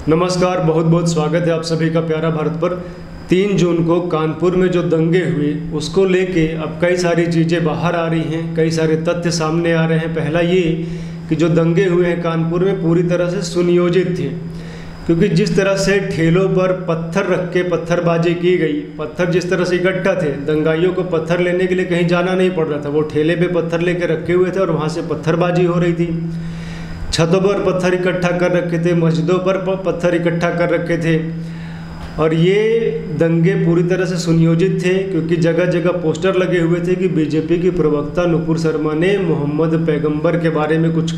नमस्कार, बहुत बहुत स्वागत है आप सभी का प्यारा भारत पर। 3 जून को कानपुर में जो दंगे हुए उसको लेके अब कई सारी चीज़ें बाहर आ रही हैं, कई सारे तथ्य सामने आ रहे हैं। पहला ये कि जो दंगे हुए हैं कानपुर में पूरी तरह से सुनियोजित थे, क्योंकि जिस तरह से ठेलों पर पत्थर रख के पत्थरबाजी की गई, पत्थर जिस तरह से इकट्ठा थे, दंगाइयों को पत्थर लेने के लिए कहीं जाना नहीं पड़ रहा था, वो ठेले पे पत्थर लेके रखे हुए थे और वहाँ से पत्थरबाजी हो रही थी। छतों पर पत्थर इकट्ठा कर रखे थे, मस्जिदों पर पत्थर इकट्ठा कर रखे थे। और ये दंगे पूरी तरह से सुनियोजित थे, क्योंकि जगह जगह पोस्टर लगे हुए थे कि बीजेपी की प्रवक्ता नुपुर शर्मा ने मोहम्मद पैगंबर के बारे में कुछ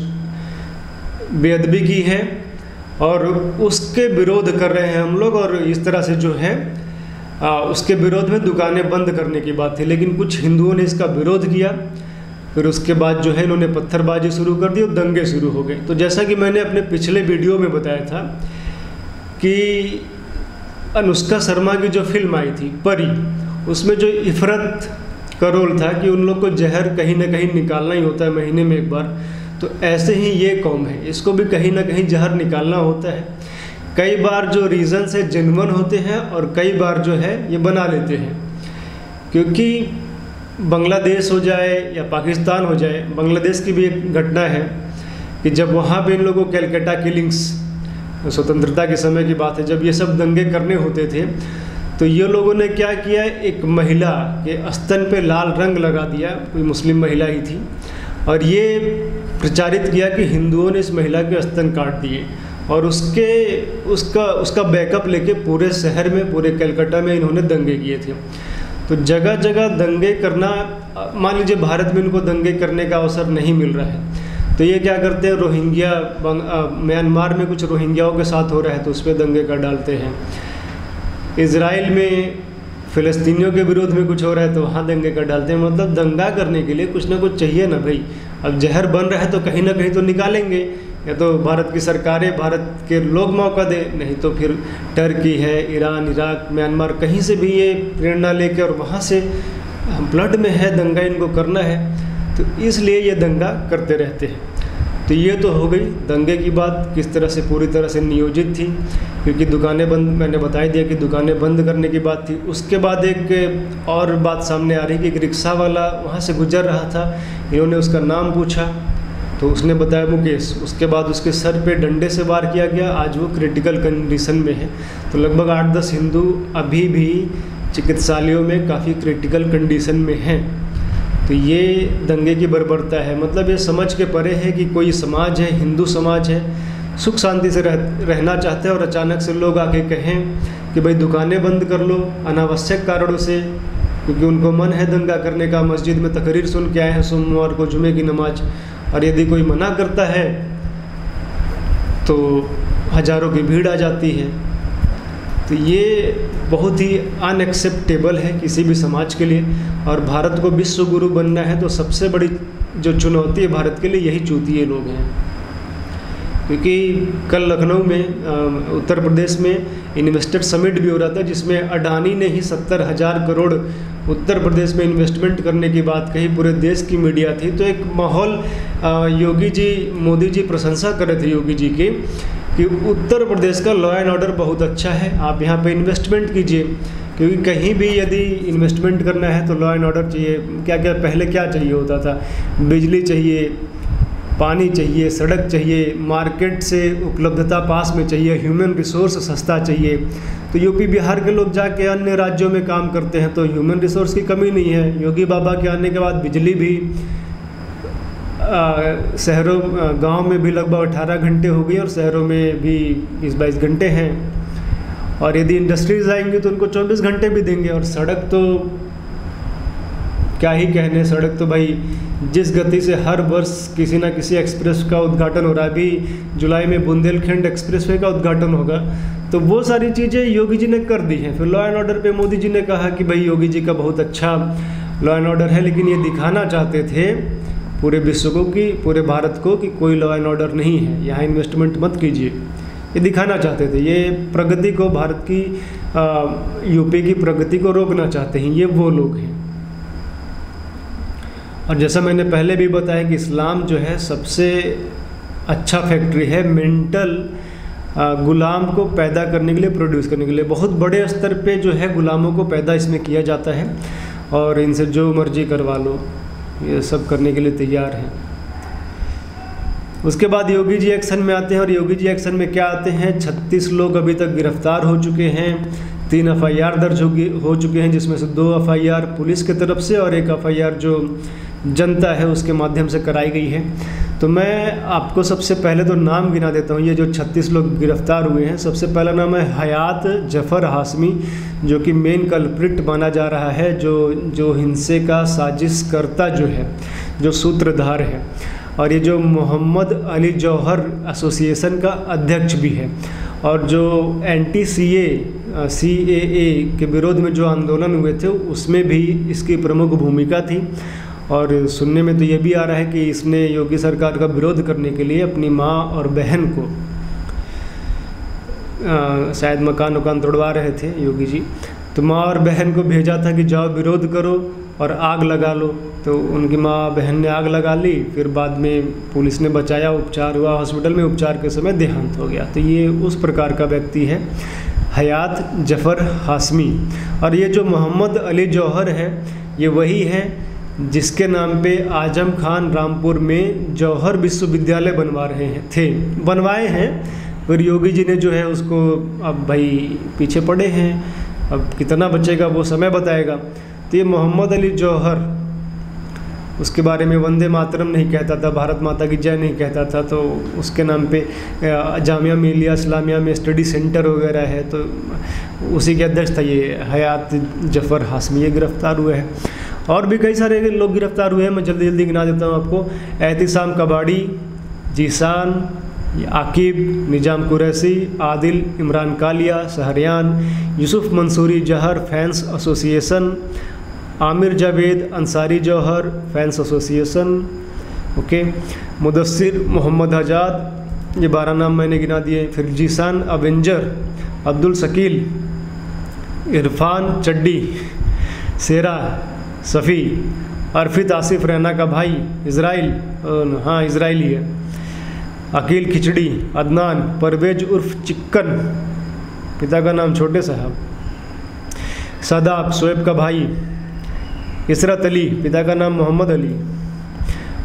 बेअदबी की है और उसके विरोध कर रहे हैं हम लोग। और इस तरह से जो है उसके विरोध में दुकानें बंद करने की बात थी, लेकिन कुछ हिंदुओं ने इसका विरोध किया। फिर उसके बाद जो है इन्होंने पत्थरबाजी शुरू कर दी और दंगे शुरू हो गए। तो जैसा कि मैंने अपने पिछले वीडियो में बताया था कि अनुष्का शर्मा की जो फिल्म आई थी परी, उसमें जो इफरत का रोल था कि उन लोग को जहर कहीं ना कहीं निकालना ही होता है महीने में एक बार, तो ऐसे ही ये कौम है, इसको भी कहीं ना कहीं जहर निकालना होता है। कई बार जो रीज़न से जेन्युइन होते हैं और कई बार जो है ये बना लेते हैं, क्योंकि बांग्लादेश हो जाए या पाकिस्तान हो जाए, बांग्लादेश की भी एक घटना है कि जब वहाँ पे इन लोगों को कैलकाटा किलिंग्स, स्वतंत्रता के समय की बात है, जब ये सब दंगे करने होते थे तो ये लोगों ने क्या किया, एक महिला के स्तन पे लाल रंग लगा दिया, कोई मुस्लिम महिला ही थी, और ये प्रचारित किया कि हिंदुओं ने इस महिला के स्तन काट दिए। और उसका बैकअप लेके पूरे शहर में, पूरे कलकत्ता में इन्होंने दंगे किए थे। तो जगह जगह दंगे करना, मान लीजिए भारत में इनको दंगे करने का अवसर नहीं मिल रहा है तो ये क्या करते हैं, रोहिंग्या, म्यांमार में कुछ रोहिंग्याओं के साथ हो रहा है तो उस पर दंगे कर डालते हैं। इजराइल में फ़िलिस्तीनियों के विरोध में कुछ हो रहा है तो वहाँ दंगे कर डालते हैं। मतलब दंगा करने के लिए कुछ ना कुछ चाहिए ना भाई। अब जहर बन रहा है तो कहीं ना कहीं तो निकालेंगे, या तो भारत की सरकारें, भारत के लोग मौका दे, नहीं तो फिर टर्की है, ईरान, इराक, म्यांमार, कहीं से भी ये प्रेरणा लेके और वहाँ से ब्लड में है दंगा इनको करना है, तो इसलिए ये दंगा करते रहते हैं। तो ये तो हो गई दंगे की बात, किस तरह से पूरी तरह से नियोजित थी, क्योंकि दुकानें बंद, मैंने बता दिया कि दुकानें बंद करने की बात थी। उसके बाद एक और बात सामने आ रही कि एक रिक्शा वाला वहाँ से गुजर रहा था, इन्होंने उसका नाम पूछा तो उसने बताया मुकेश। उसके बाद उसके सर पे डंडे से वार किया गया, आज वो क्रिटिकल कंडीशन में है। तो लगभग 8-10 हिंदू अभी भी चिकित्सालयों में काफ़ी क्रिटिकल कंडीशन में हैं। तो ये दंगे की बर्बरता है, मतलब ये समझ के परे है कि कोई समाज है, हिंदू समाज है, सुख शांति से रहना चाहते हैं और अचानक से लोग आके कहें कि भाई दुकानें बंद कर लो अनावश्यक कारणों से, क्योंकि उनको मन है दंगा करने का। मस्जिद में तकरीर सुन के आए हैं सोमवार को, जुमे की नमाज, और यदि कोई मना करता है तो हज़ारों की भीड़ आ जाती है। तो ये बहुत ही अनएक्सेप्टेबल है किसी भी समाज के लिए। और भारत को विश्व गुरु बनना है तो सबसे बड़ी जो चुनौती है भारत के लिए, यही चूतिए लोग हैं। क्योंकि कल लखनऊ में उत्तर प्रदेश में इन्वेस्टर समिट भी हो रहा था, जिसमें अडानी ने ही 70,000 करोड़ उत्तर प्रदेश में इन्वेस्टमेंट करने की बात कही, पूरे देश की मीडिया थी। तो एक माहौल, योगी जी, मोदी जी प्रशंसा कर रहे थे योगी जी की कि उत्तर प्रदेश का लॉ एंड ऑर्डर बहुत अच्छा है, आप यहाँ पे इन्वेस्टमेंट कीजिए। क्योंकि कहीं भी यदि इन्वेस्टमेंट करना है तो लॉ एंड ऑर्डर चाहिए। क्या क्या पहले क्या चाहिए होता था, बिजली चाहिए, पानी चाहिए, सड़क चाहिए, मार्केट से उपलब्धता पास में चाहिए, ह्यूमन रिसोर्स सस्ता चाहिए। तो यूपी बिहार के लोग जाके अन्य राज्यों में काम करते हैं तो ह्यूमन रिसोर्स की कमी नहीं है। योगी बाबा के आने के बाद बिजली भी शहरों, गांव में भी लगभग 18 घंटे हो गई और शहरों में भी 20-22 घंटे हैं। और यदि इंडस्ट्रीज आएंगी तो उनको 24 घंटे भी देंगे। और सड़क तो क्या ही कहने, सड़क तो भाई जिस गति से हर वर्ष किसी ना किसी एक्सप्रेस का उद्घाटन हो रहा है, अभी जुलाई में बुंदेलखंड एक्सप्रेसवे का उद्घाटन होगा, तो वो सारी चीज़ें योगी जी ने कर दी हैं। फिर लॉ एंड ऑर्डर पे मोदी जी ने कहा कि भाई योगी जी का बहुत अच्छा लॉ एंड ऑर्डर है, लेकिन ये दिखाना चाहते थे पूरे विश्व को, कि पूरे भारत को, कि कोई लॉ एंड ऑर्डर नहीं है, यहाँ इन्वेस्टमेंट मत कीजिए। ये दिखाना चाहते थे, ये प्रगति को, भारत की यूपी की प्रगति को रोकना चाहते हैं, ये वो लोग हैं। और जैसा मैंने पहले भी बताया कि इस्लाम जो है सबसे अच्छा फैक्ट्री है मेंटल गुलाम को पैदा करने के लिए, प्रोड्यूस करने के लिए बहुत बड़े स्तर पे जो है गुलामों को पैदा इसमें किया जाता है और इनसे जो मर्जी करवा लो, ये सब करने के लिए तैयार हैं। उसके बाद योगी जी एक्शन में आते हैं और योगी जी एक्शन में क्या आते हैं, 36 लोग अभी तक गिरफ्तार हो चुके हैं, 3 FIR दर्ज हो चुके हैं, जिसमें से 2 FIR पुलिस की तरफ से और 1 FIR जो जनता है उसके माध्यम से कराई गई है। तो मैं आपको सबसे पहले तो नाम गिना देता हूँ। ये जो 36 लोग गिरफ्तार हुए हैं, सबसे पहला नाम है हयात जफ़र हाशमी, जो कि मेन कल्प्रिट माना जा रहा है, जो हिंसे का साजिश करता जो है, जो सूत्रधार है। और ये जो मोहम्मद अली जौहर एसोसिएशन का अध्यक्ष भी है और जो एंटी CAA के विरोध में जो आंदोलन हुए थे उसमें भी इसकी प्रमुख भूमिका थी। और सुनने में तो ये भी आ रहा है कि इसने योगी सरकार का विरोध करने के लिए अपनी माँ और बहन को, शायद मकान तोड़वा रहे थे योगी जी, तो माँ और बहन को भेजा था कि जाओ विरोध करो और आग लगा लो। तो उनकी माँ बहन ने आग लगा ली, फिर बाद में पुलिस ने बचाया, उपचार हुआ, हॉस्पिटल में उपचार के समय देहांत हो गया। तो ये उस प्रकार का व्यक्ति है हयात जफ़र हाशमी। और ये जो मोहम्मद अली जौहर है, ये वही है जिसके नाम पे आजम खान रामपुर में जौहर विश्वविद्यालय बनवाए हैं। फिर योगी जी ने जो है उसको, अब भाई पीछे पड़े हैं, अब कितना बचेगा वो समय बताएगा। तो ये मोहम्मद अली जौहर, उसके बारे में वंदे मातरम नहीं कहता था, भारत माता की जय नहीं कहता था, तो उसके नाम पे जामिया मिलिया इस्लामिया में स्टडी सेंटर वगैरह है, तो उसी के अध्यक्ष था ये हयात जफ़र हाशमी। ये गिरफ्तार हुए हैं। और भी कई सारे लोग गिरफ्तार हुए हैं, मैं जल्दी जल्दी गिना देता हूँ आपको। एहतिसाम कबाड़ी, जीसान, आकिब, निजाम कुरैशी, आदिल, इमरान कालिया, शहरियान, यूसुफ मंसूरी जहर fans association, Aamir Javed Ansari Jauhar fans association, okay, Mudassir Mohammad Azad, ये 12 नाम मैंने गिना दिए। फिर जीसान अवेंजर, अब्दुल शकील, इरफान चड्डी, शेरा सफ़ी, अरफित आसिफ रैना का भाई, इज़राइल, हाँ इज़राइली है, अकील खिचड़ी, अदनान, परवेज उर्फ चिक्कन, पिता का नाम छोटे साहब, सदाब शोएब का भाई, इसरत अली, पिता का नाम मोहम्मद अली,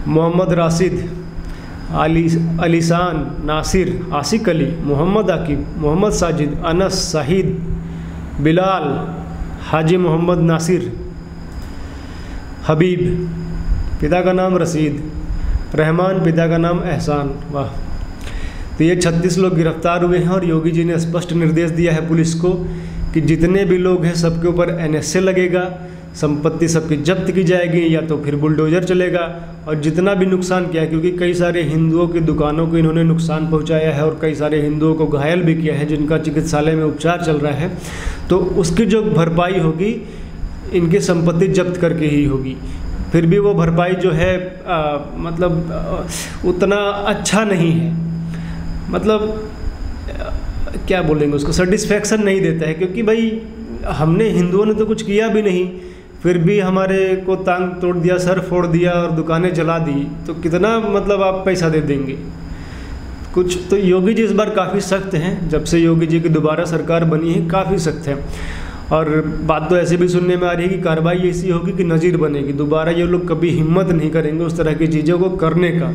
मोहम्मद राशिद, अलीसान, नासिर, आशिक अली, मोहम्मद आकिब, मोहम्मद साजिद, अनस, शाहिद, बिलाल, हाजी मोहम्मद नासिर, हबीब, पिता का नाम रशीद, रहमान, पिता का नाम एहसान। वाह। तो ये 36 लोग गिरफ्तार हुए हैं और योगी जी ने स्पष्ट निर्देश दिया है पुलिस को कि जितने भी लोग हैं सबके ऊपर NSA लगेगा, संपत्ति सबकी जब्त की जाएगी या तो फिर बुलडोजर चलेगा। और जितना भी नुकसान किया है, क्योंकि कई सारे हिंदुओं की दुकानों को इन्होंने नुकसान पहुंचाया है और कई सारे हिंदुओं को घायल भी किया है जिनका चिकित्सालय में उपचार चल रहा है, तो उसकी जो भरपाई होगी इनकी संपत्ति जब्त करके ही होगी। फिर भी वो भरपाई जो है मतलब उतना अच्छा नहीं है, मतलब क्या बोलेंगे उसको, सेटिस्फेक्शन नहीं देता है, क्योंकि भाई हमने हिंदुओं ने तो कुछ किया भी नहीं, फिर भी हमारे को टांग तोड़ दिया, सर फोड़ दिया और दुकानें जला दी, तो कितना मतलब आप पैसा दे देंगे कुछ। तो योगी जी इस बार काफ़ी सख्त हैं, जब से योगी जी की दोबारा सरकार बनी है काफ़ी सख्त है। और बात तो ऐसे भी सुनने में आ रही है कि कार्रवाई ऐसी होगी कि नज़ीर बनेगी, दोबारा ये लोग कभी हिम्मत नहीं करेंगे उस तरह की चीज़ों को करने का।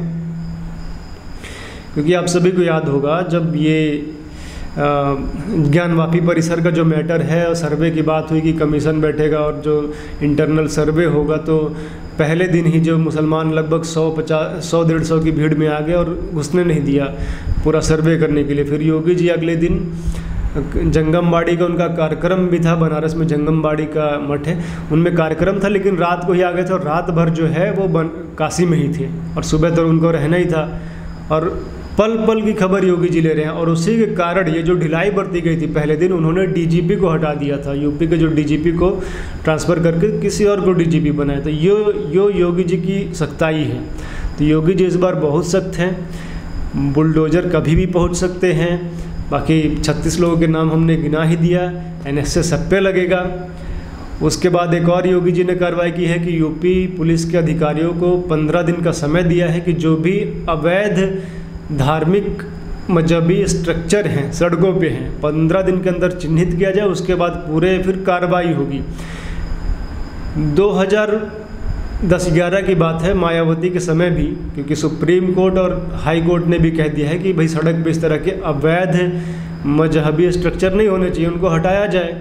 क्योंकि आप सभी को याद होगा जब ये ज्ञानवापी परिसर का जो मैटर है और सर्वे की बात हुई कि कमीशन बैठेगा और जो इंटरनल सर्वे होगा, तो पहले दिन ही जो मुसलमान लगभग 100-150 की भीड़ में आ गए और घुसने नहीं दिया पूरा सर्वे करने के लिए। फिर योगी जी अगले दिन जंगमबाड़ी का उनका कार्यक्रम भी था, बनारस में जंगमबाड़ी का मठ है, उनमें कार्यक्रम था, लेकिन रात को ही आ गए थे और रात भर जो है वो काशी में ही थे और सुबह तो उनको रहना ही था। और पल पल की खबर योगी जी ले रहे हैं। और उसी के कारण ये जो ढिलाई बरती गई थी, पहले दिन उन्होंने डीजीपी को हटा दिया था, यूपी के जो डीजीपी को ट्रांसफ़र करके किसी और को डीजीपी बनाया। तो यो योगी जी की सख्ताई है। तो योगी जी इस बार बहुत सख्त हैं, बुलडोज़र कभी भी पहुंच सकते हैं। बाकी 36 लोगों के नाम हमने गिना ही दिया, NSA सब पे लगेगा। उसके बाद एक और योगी जी ने कार्रवाई की है कि यूपी पुलिस के अधिकारियों को 15 दिन का समय दिया है कि जो भी अवैध धार्मिक मजहबी स्ट्रक्चर हैं सड़कों पे हैं, 15 दिन के अंदर चिन्हित किया जाए, उसके बाद पूरे फिर कार्रवाई होगी। 2010-11 की बात है, मायावती के समय भी, क्योंकि सुप्रीम कोर्ट और हाई कोर्ट ने भी कह दिया है कि भाई सड़क पे इस तरह के अवैध मजहबी स्ट्रक्चर नहीं होने चाहिए, उनको हटाया जाए।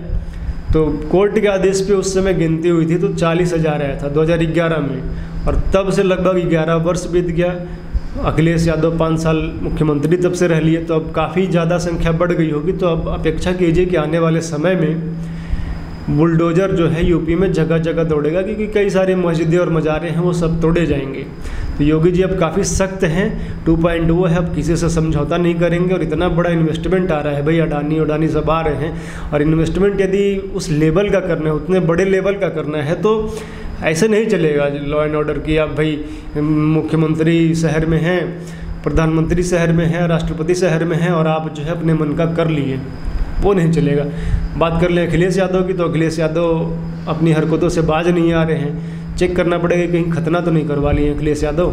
तो कोर्ट के आदेश पे उस समय गिनती हुई थी तो 40,000 आया था 2011 में, और तब से लगभग 11 वर्ष बीत गया। अखिलेश यादव 5 साल मुख्यमंत्री तब से रह लिए, तो अब काफ़ी ज़्यादा संख्या बढ़ गई होगी। तो अब अपेक्षा कीजिए कि आने वाले समय में बुलडोज़र जो है यूपी में जगह जगह दौड़ेगा, क्योंकि कई सारे मस्जिदें और मज़ारे हैं वो सब तोड़े जाएंगे। तो योगी जी अब काफ़ी सख्त हैं, 2.0 है, अब किसी से समझौता नहीं करेंगे। और इतना बड़ा इन्वेस्टमेंट आ रहा है, भाई अडानी सब आ रहे हैं, और इन्वेस्टमेंट यदि उस लेवल का करना है, उतने बड़े लेवल का करना है, तो ऐसे नहीं चलेगा लॉ एंड ऑर्डर की। आप भाई मुख्यमंत्री शहर में हैं, प्रधानमंत्री शहर में हैं, राष्ट्रपति शहर में हैं, और आप जो है अपने मन का कर लिए, वो नहीं चलेगा। बात कर लें अखिलेश यादव की, तो अखिलेश यादव अपनी हरकतों से बाज नहीं आ रहे हैं। चेक करना पड़ेगा कहीं खतना तो नहीं करवा लिए अखिलेश यादव,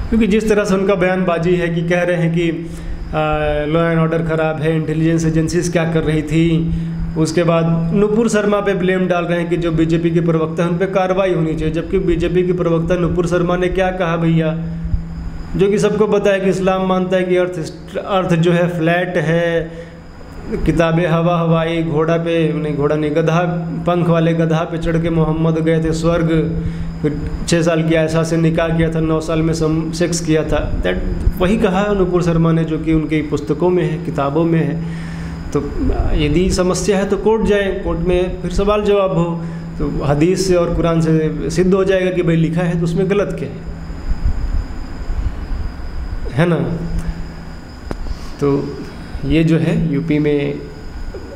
क्योंकि जिस तरह से उनका बयानबाजी है कि कह रहे हैं कि लॉ एंड ऑर्डर ख़राब है, इंटेलिजेंस एजेंसीज क्या कर रही थी। उसके बाद नुपुर शर्मा पे ब्लेम डाल रहे हैं कि जो बीजेपी के प्रवक्ता हैं उन पर कार्रवाई होनी चाहिए, जबकि बीजेपी के प्रवक्ता नुपुर शर्मा ने क्या कहा भैया, जो कि सबको पता है कि इस्लाम मानता है कि अर्थ जो है फ्लैट है, किताबें हवाई घोड़ा पे नहीं, घोड़ा नहीं, गधा, पंख वाले गधा पे चढ़ के मोहम्मद गए थे स्वर्ग, फिर 6 साल की आयशा से निकाह किया था, 9 साल में सेक्स किया था। दैट वही कहा नुपुर शर्मा ने, जो कि उनकी पुस्तकों में है, किताबों में है। तो यदि समस्या है तो कोर्ट जाए, कोर्ट में फिर सवाल जवाब हो, तो हदीस से और कुरान से सिद्ध हो जाएगा कि भाई लिखा है तो उसमें गलत क्या है ना। तो ये जो है यूपी में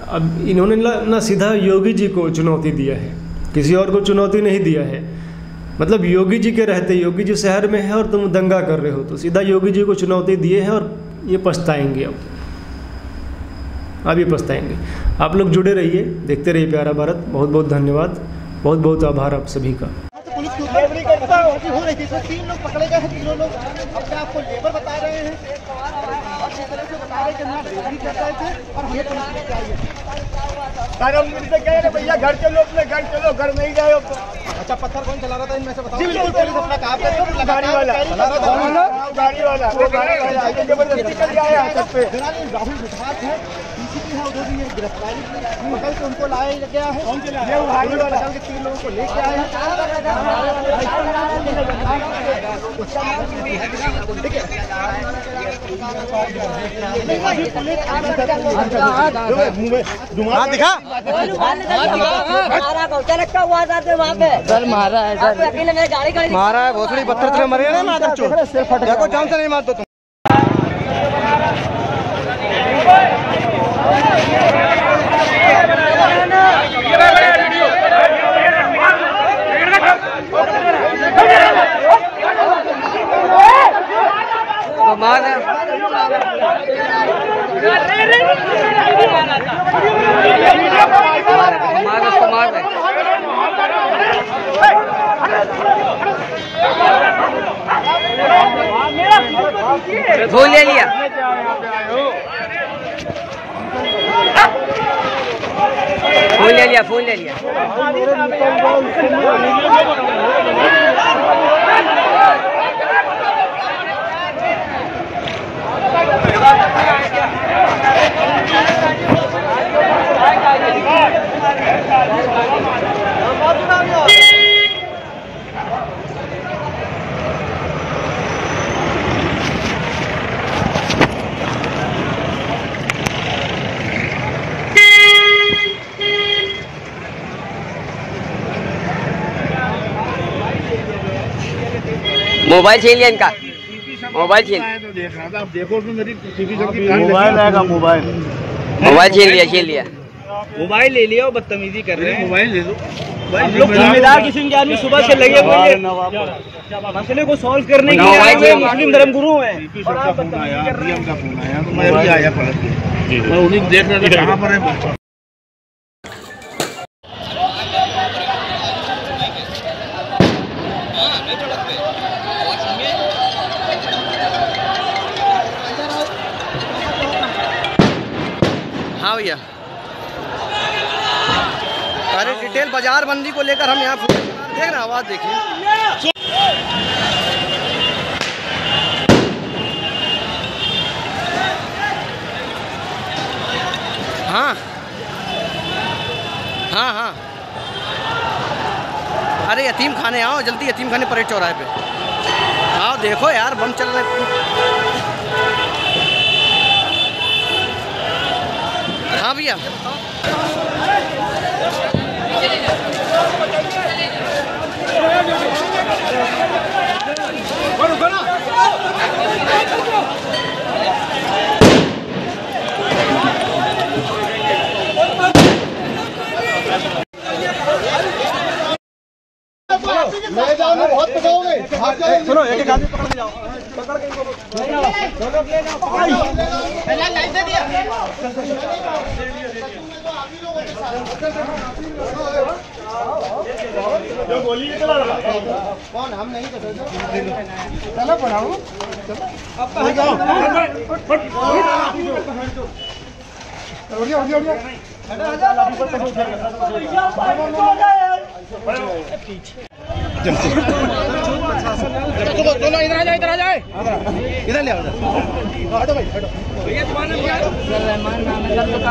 अब इन्होंने ना सीधा योगी जी को चुनौती दिया है, किसी और को चुनौती नहीं दिया है। मतलब योगी जी के रहते, योगी जी शहर में है और तुम दंगा कर रहे हो, तो सीधा योगी जी को चुनौती दिए हैं, और ये पछताएंगे अब ये पछताएंगे। आप लोग जुड़े रहिए, देखते रहिए प्यारा भारत। बहुत बहुत धन्यवाद, बहुत बहुत आभार आप सभी का। पुलिस की लेबरिंग करता हो रही थी, 3 लोग पकड़े गए हैं, 3 लोग अपने आप को लेबर बता रहे हैं, और इस तरह से बता रहे कि हम लेबरिंग कर रहे थे और हमें पुलिस चाहिए। हम इनसे कह रहे भैया घर चलो, अपने घर चलो, घर नहीं गए। अच्छा, पत्थर कौन चला रहा था इनमें से बताओ? जी बिल्कुल, पुलिस अपना काम कर रही है, गाड़ी वाला जबरदस्ती कर दिया है सब पे। राहुल विधायक है, डीसीपी है, उधर भी ये गिरफ्तारी पकड़ के उनको लाया गया है। ये गाड़ी वाला के 3 लोगों को लेके आए हैं। दिखा वहाँ पे सर मारा है, सर मारा है, भोसड़ी पत्थर से मरे ना, देखो जान से नहीं मार दो तुम। फोन ले लिया, फोन ले लिया। मोबाइल छीन लिया इनका, मोबाइल छीन, मोबाइल छीन लिया, मोबाइल ले लिया और बदतमीजी कर रहे हैं। मोबाइल ले लो, लोग जिम्मेदार किस्म के आदमी सुबह से लगे हुए हैं मसले को सॉल्व करने के लिए, मुस्लिम धर्मगुरु हैं और आप बदतमीजी कर रहे हैं। मैं अभी आया पलट के, मैं उन्हीं देख रहा था कहाँ पर है। हाँ भैया, अरे डिटेल बाजार बंदी को लेकर हम यहाँ देख रहे हैं, आवाज़ देखिए। हाँ हाँ हाँ, अरे यतीम खाने आओ जल्दी, यतीम खाने परेड चौराहे पे आओ, देखो यार बम चल रहे। हाँ भैया, ले जाओ ना, बहुत पकाओगे। सुनो, एक आदमी पकड़ के जाओ, पकड़ के इनको लाइट दे दिया। जो गोली चला रहा कौन? हम नहीं कर सकते। चलो पढ़ाओ, दोनों इधर आ जाए, इधर आ जाए, इधर ले आओ। हटो भाई, हटो।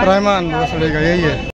रहमान, यही है।